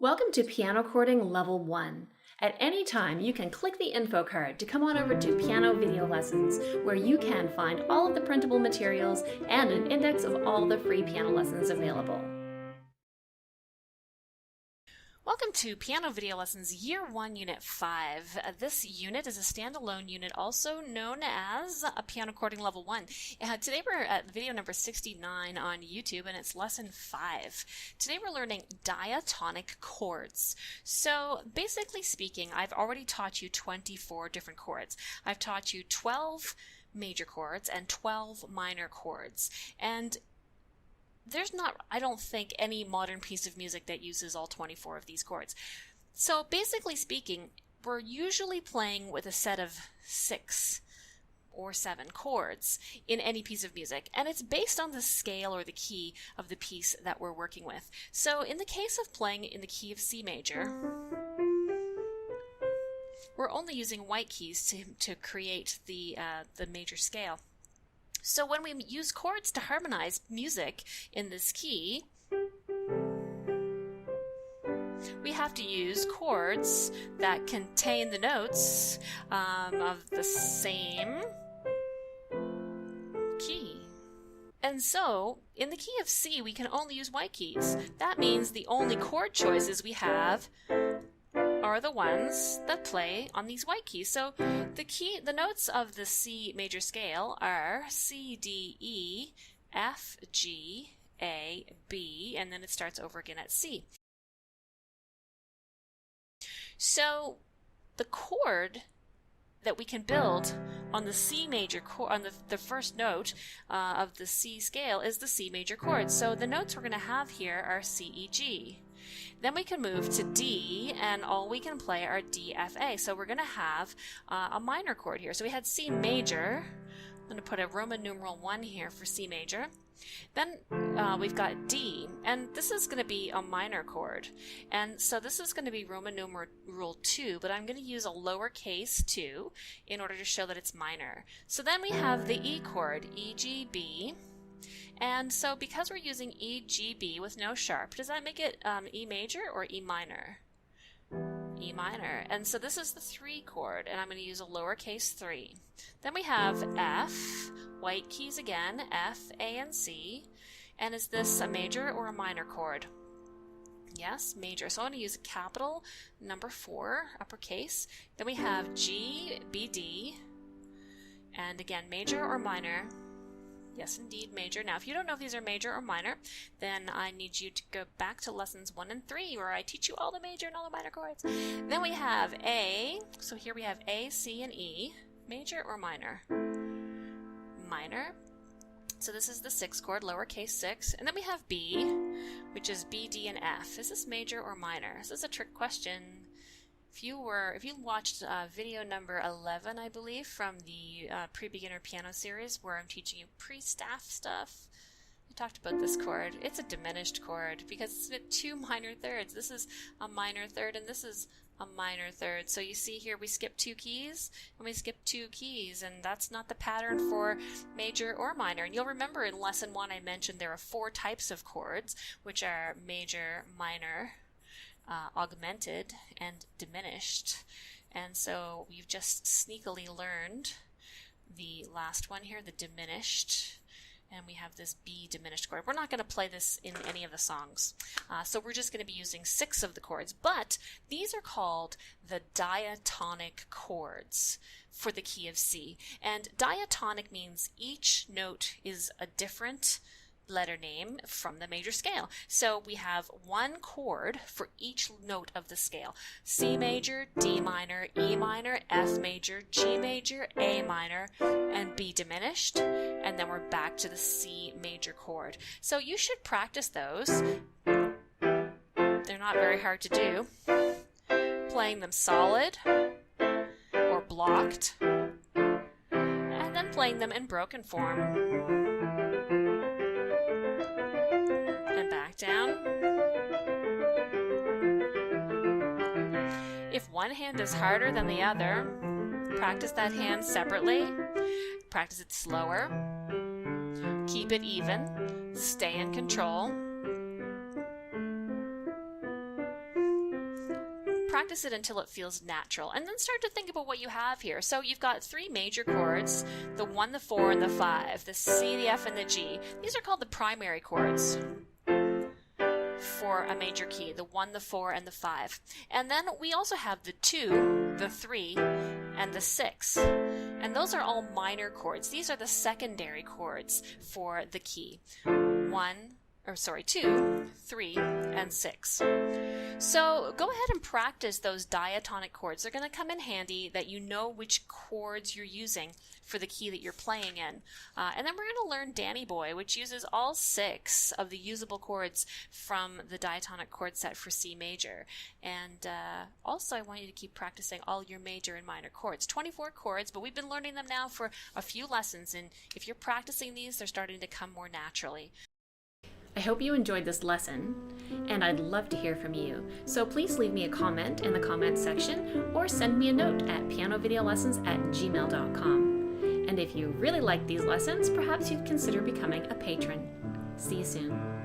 Welcome to Piano Chording Level 1. At any time, you can click the info card to come on over to Piano Video Lessons, where you can find all of the printable materials and an index of all the free piano lessons available. Welcome to Piano Video Lessons Year 1, Unit 5. This unit is a standalone unit, also known as a Piano Chording Level 1. Today we're at video number 69 on YouTube, and it's Lesson 5. Today we're learning diatonic chords. So, basically speaking, I've already taught you 24 different chords. I've taught you 12 major chords and 12 minor chords. And there's not, I don't think, any modern piece of music that uses all 24 of these chords. So basically speaking, we're usually playing with a set of 6 or 7 chords in any piece of music, and it's based on the scale or the key of the piece that we're working with. So in the case of playing in the key of C major, we're only using white keys to create the major scale. So when we use chords to harmonize music in this key, we have to use chords that contain the notes of the same key. And so, in the key of C, we can only use white keys. That means the only chord choices we have are the ones that play on these white keys. So the notes of the C major scale are C, D, E, F, G, A, B, and then it starts over again at C. So the chord that we can build on the C major chord, on the first note of the C scale, is the C major chord. So the notes we're going to have here are C, E, G. Then we can move to D, and all we can play are D, F, A. So we're going to have a minor chord here. So we had C major. I'm going to put a Roman numeral 1 here for C major. Then we've got D, and this is going to be a minor chord. And so this is going to be Roman numeral 2, but I'm going to use a lowercase 2 in order to show that it's minor. So then we have the E chord, E, G, B. And so because we're using E, G, B with no sharp, does that make it E major or E minor? E minor. And so this is the 3 chord, and I'm going to use a lowercase 3. Then we have F, white keys again, F, A, and C. And is this a major or a minor chord? Yes, major. So I'm going to use a capital number 4, uppercase. Then we have G, B, D. And again, major or minor? Yes, indeed, major. Now, if you don't know if these are major or minor, then I need you to go back to lessons 1 and 3, where I teach you all the major and all the minor chords. Then we have A. So here we have A, C, and E. Major or minor? Minor. So this is the 6th chord, lowercase 6. And then we have B, which is B, D, and F. Is this major or minor? This is a trick question. If you watched video number 11, I believe, from the pre-beginner piano series, where I'm teaching you pre-staff stuff, I talked about this chord. It's a diminished chord because it's got 2 minor thirds. This is a minor third, and this is a minor third. So you see here we skip 2 keys, and we skip 2 keys, and that's not the pattern for major or minor. And you'll remember in lesson 1 I mentioned there are 4 types of chords, which are major, minor, augmented, and diminished. And so we've just sneakily learned the last one here, the diminished, and we have this B diminished chord. We're not going to play this in any of the songs, so we're just going to be using 6 of the chords, but these are called the diatonic chords for the key of C. And diatonic means each note is a different letter name from the major scale. So we have 1 chord for each note of the scale. C major, D minor, E minor, F major, G major, A minor, and B diminished. And then we're back to the C major chord. So you should practice those. They're not very hard to do. Playing them solid or blocked, and then playing them in broken form. Down. If one hand is harder than the other, practice that hand separately. Practice it slower. Keep it even. Stay in control. practice it until it feels natural, and then start to think about what you have here. So you've got 3 major chords, the 1, the 4, and the 5, the C, the F, and the G. These are called the primary chords for a major key, the 1, the 4, and the 5. And then we also have the 2, the 3, and the 6. And those are all minor chords. These are the secondary chords for the key. 2, 3, and 6. So go ahead and practice those diatonic chords. They're going to come in handy that you know which chords you're using for the key that you're playing in. And then we're going to learn Danny Boy, which uses all 6 of the usable chords from the diatonic chord set for C major. And also I want you to keep practicing all your major and minor chords. 24 chords, but we've been learning them now for a few lessons, and if you're practicing these, they're starting to come more naturally. I hope you enjoyed this lesson, and I'd love to hear from you. So please leave me a comment in the comments section or send me a note at pianovideolessons@gmail.com. And if you really like these lessons, perhaps you'd consider becoming a patron. See you soon.